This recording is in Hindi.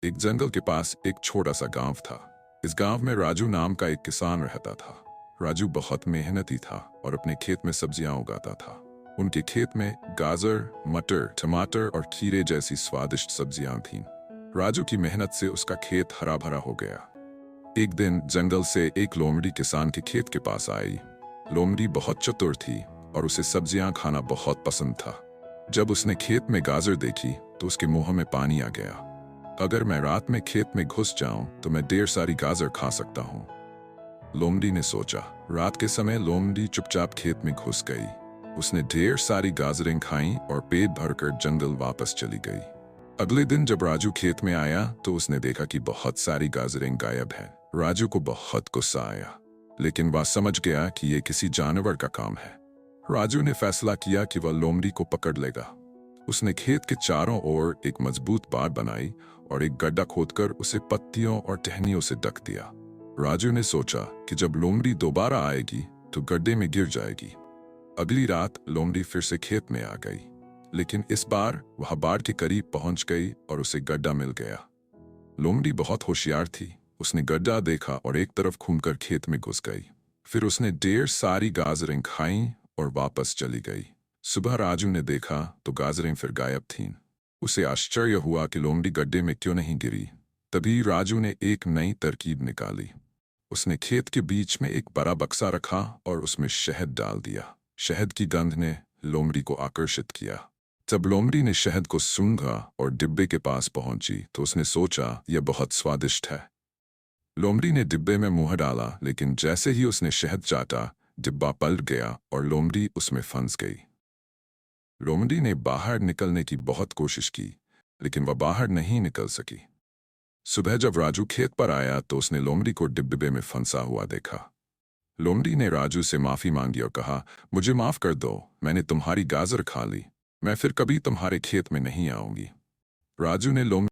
एक जंगल के पास एक छोटा सा गांव था। इस गांव में राजू नाम का एक किसान रहता था। राजू बहुत मेहनती था और अपने खेत में सब्जियां उगाता था। उनके खेत में गाजर, मटर, टमाटर और खीरे जैसी स्वादिष्ट सब्जियां थीं। राजू की मेहनत से उसका खेत हरा भरा हो गया। एक दिन जंगल से एक लोमड़ी किसान के खेत के पास आई। लोमड़ी बहुत चतुर थी और उसे सब्जियां खाना बहुत पसंद था। जब उसने खेत में गाजर देखी तो उसके मुंह में पानी आ गया। अगर मैं रात में खेत में घुस जाऊं तो मैं ढेर सारी गाजर खा सकता हूं, लोमड़ी ने सोचा। रात के समय लोमड़ी चुपचाप खेत में घुस गई। उसने ढेर सारी गाजरें खाईं और पेट भरकर जंगल वापस चली गई। अगले दिन जब राजू खेत में आया तो उसने देखा कि बहुत सारी गाजरें गायब हैं। राजू को बहुत गुस्सा आया, लेकिन वह समझ गया कि यह किसी जानवर का काम है। राजू ने फैसला किया कि वह लोमड़ी को पकड़ लेगा। उसने खेत के चारों ओर एक मजबूत बाड़ बनाई और एक गड्ढा खोदकर उसे पत्तियों और टहनियों से ढक दिया। राजू ने सोचा कि जब लोमड़ी दोबारा आएगी तो गड्ढे में गिर जाएगी। अगली रात लोमड़ी फिर से खेत में आ गई, लेकिन इस बार वह बाड़ के करीब पहुंच गई और उसे गड्ढा मिल गया। लोमड़ी बहुत होशियार थी। उसने गड्ढा देखा और एक तरफ घूमकर खेत में घुस गई। फिर उसने ढेर सारी गाजरें खाईं और वापस चली गई। सुबह राजू ने देखा तो गाजरें फिर गायब थीं। उसे आश्चर्य हुआ कि लोमड़ी गड्ढे में क्यों नहीं गिरी। तभी राजू ने एक नई तरकीब निकाली। उसने खेत के बीच में एक बड़ा बक्सा रखा और उसमें शहद डाल दिया। शहद की गंध ने लोमड़ी को आकर्षित किया। जब लोमड़ी ने शहद को सूंघा और डिब्बे के पास पहुंची तो उसने सोचा यह बहुत स्वादिष्ट है। लोमड़ी ने डिब्बे में मुंह डाला, लेकिन जैसे ही उसने शहद चाटा, डिब्बा पलट गया और लोमड़ी उसमें फंस गई। लोमड़ी ने बाहर निकलने की बहुत कोशिश की, लेकिन वह बाहर नहीं निकल सकी। सुबह जब राजू खेत पर आया तो उसने लोमड़ी को डिब्बे में फंसा हुआ देखा। लोमड़ी ने राजू से माफी मांगी और कहा, मुझे माफ कर दो, मैंने तुम्हारी गाजर खा ली। मैं फिर कभी तुम्हारे खेत में नहीं आऊंगी। राजू ने लोमड़ी